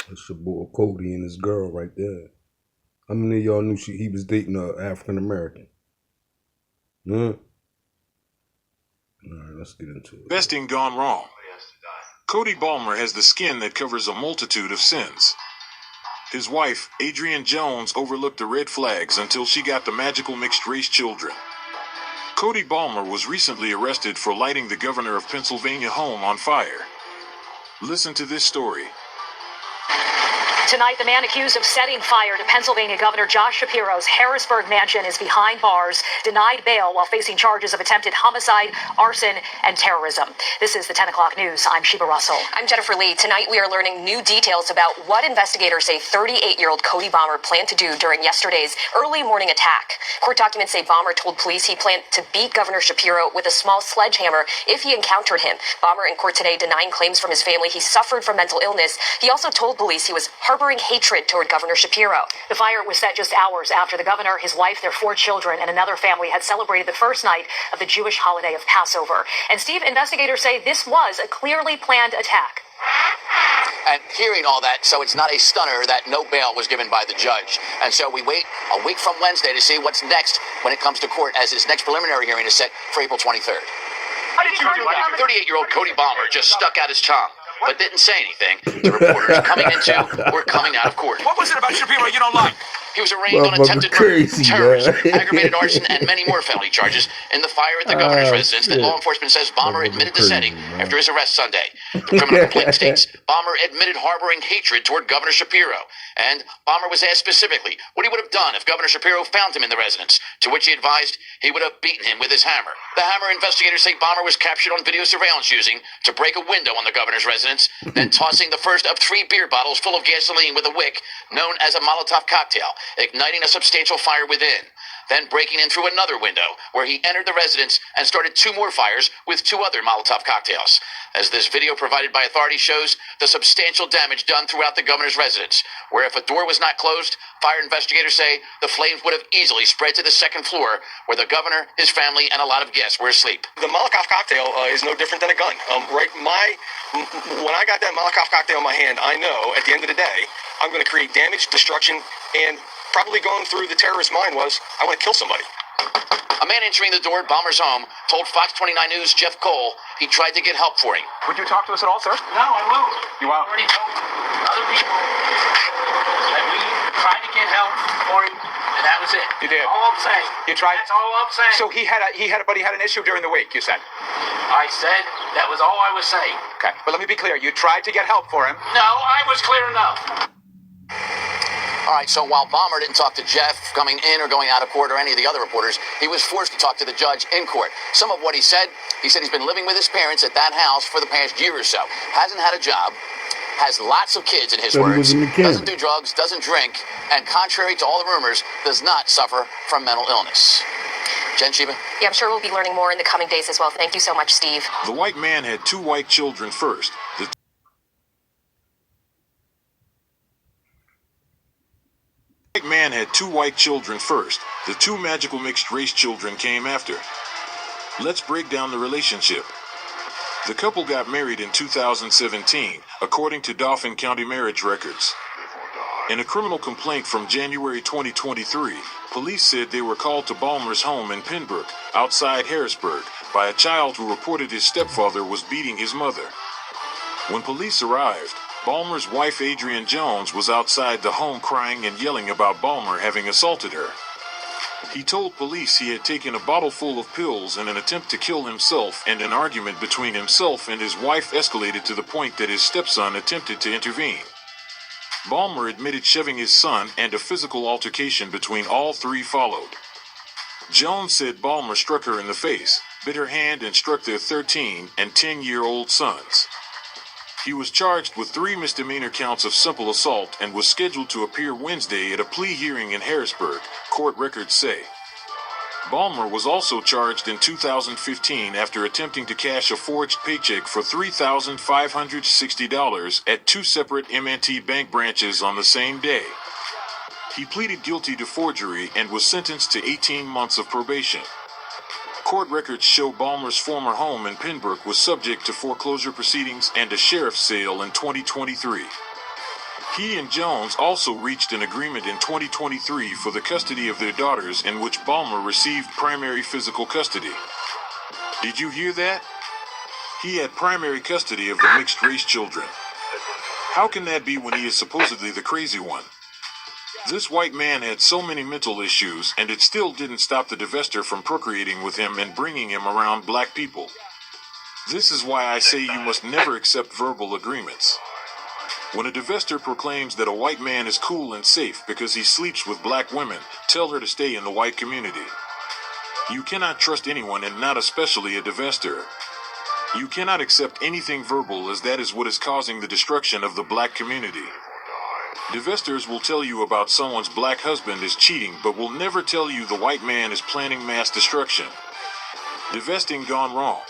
That's your boy Cody and his girl right there. How many of y'all knew he was dating an African American? Huh? All right, let's get into it. Investing gone wrong. Cody Balmer has the skin that covers a multitude of sins. His wife, Adrienne Jones, overlooked the red flags until she got the magical mixed-race children. Cody Balmer was recently arrested for lighting the governor of Pennsylvania home on fire. Listen to this story. Tonight, the man accused of setting fire to Pennsylvania Governor Josh Shapiro's Harrisburg mansion is behind bars, denied bail while facing charges of attempted homicide, arson, and terrorism. This is the 10 o'clock news. I'm Sheba Russell. I'm Jennifer Lee. Tonight, we are learning new details about what investigators say 38-year-old Cody Balmer planned to do during yesterday's early morning attack. Court documents say Balmer told police he planned to beat Governor Shapiro with a small sledgehammer if he encountered him. Balmer in court today denying claims from his family he suffered from mental illness. He also told police he was harboring hatred toward Governor Shapiro. The fire was set just hours after the governor, his wife, their 4 children, and another family had celebrated the first night of the Jewish holiday of Passover. And Steve, investigators say this was a clearly planned attack. And hearing all that, so it's not a stunner that no bail was given by the judge. And so we wait a week from Wednesday to see what's next when it comes to court, as his next preliminary hearing is set for April 23rd. How did you do that? 38-year-old Cody Balmer just stuck out his tongue, but didn't say anything to reporters coming into or coming out of court. What was it about Shapiro you don't like? He was arraigned on attempted murder, terrorism, aggravated arson, and many more felony charges in the fire at the governor's residence that law enforcement says Balmer admitted to setting after his arrest Sunday. The criminal complaint states Balmer admitted harboring hatred toward Governor Shapiro, and Balmer was asked specifically what he would have done if Governor Shapiro found him in the residence, to which he advised he would have beaten him with his hammer. The hammer investigators say Balmer was captured on video surveillance using to break a window on the governor's residence, then tossing the first of 3 beer bottles full of gasoline with a wick known as a Molotov cocktail, igniting a substantial fire within, then breaking in through another window where he entered the residence and started 2 more fires with 2 other Molotov cocktails. As this video provided by authorities shows the substantial damage done throughout the governor's residence, where if a door was not closed, fire investigators say the flames would have easily spread to the 2nd floor where the governor, his family, and a lot of guests were asleep. The Molotov cocktail is no different than a gun. When I got that Molotov cocktail in my hand, I know at the end of the day, I'm going to create damage, destruction, and probably going through the terrorist's mind was, I want to kill somebody. A man entering the door at Balmer's home told Fox 29 News' Jeff Cole he tried to get help for him. Would you talk to us at all, sir? No, I won't. You won't? I already told other people that we tried to get help for him, and that was it. You did? All I'm saying. You tried? That's all I'm saying. So he had an issue during the week, you said? I said that was all I was saying. Okay, but let me be clear. You tried to get help for him? No, I was clear enough. All right, so while Balmer didn't talk to Jeff coming in or going out of court or any of the other reporters, he was forced to talk to the judge in court. Some of what he said he's been living with his parents at that house for the past year or so. Hasn't had a job, has lots of kids in his words, doesn't do drugs, doesn't drink, and contrary to all the rumors, does not suffer from mental illness. Jen, Sheba? Yeah, I'm sure we'll be learning more in the coming days as well. Thank you so much, Steve. The white man had 2 white children first. The white man had 2 white children first. The 2 magical mixed-race children came after. Let's break down the relationship. The couple got married in 2017, according to Dauphin County marriage records. In a criminal complaint from January 2023, police said they were called to Balmer's home in Pembroke, outside Harrisburg, by a child who reported his stepfather was beating his mother. When police arrived, Balmer's wife Adrienne Jones was outside the home crying and yelling about Balmer having assaulted her. He told police he had taken a bottle full of pills in an attempt to kill himself, and an argument between himself and his wife escalated to the point that his stepson attempted to intervene. Balmer admitted shoving his son, and a physical altercation between all 3 followed. Jones said Balmer struck her in the face, bit her hand, and struck their 13- and 10-year-old sons. He was charged with 3 misdemeanor counts of simple assault and was scheduled to appear Wednesday at a plea hearing in Harrisburg, court records say. Balmer was also charged in 2015 after attempting to cash a forged paycheck for $3,560 at 2 separate M&T Bank branches on the same day. He pleaded guilty to forgery and was sentenced to 18 months of probation. Court records show Balmer's former home in Pembroke was subject to foreclosure proceedings and a sheriff's sale in 2023. He and Jones also reached an agreement in 2023 for the custody of their daughters, in which Balmer received primary physical custody. Did you hear that? He had primary custody of the mixed-race children. How can that be when he is supposedly the crazy one? This white man had so many mental issues, and it still didn't stop the divester from procreating with him and bringing him around black people. This is why I say you must never accept verbal agreements. When a divester proclaims that a white man is cool and safe because he sleeps with black women, tell her to stay in the white community. You cannot trust anyone, and not especially a divester. You cannot accept anything verbal, as that is what is causing the destruction of the black community. Divestors will tell you about someone's black husband is cheating, but will never tell you the white man is planning mass destruction. Divesting gone wrong.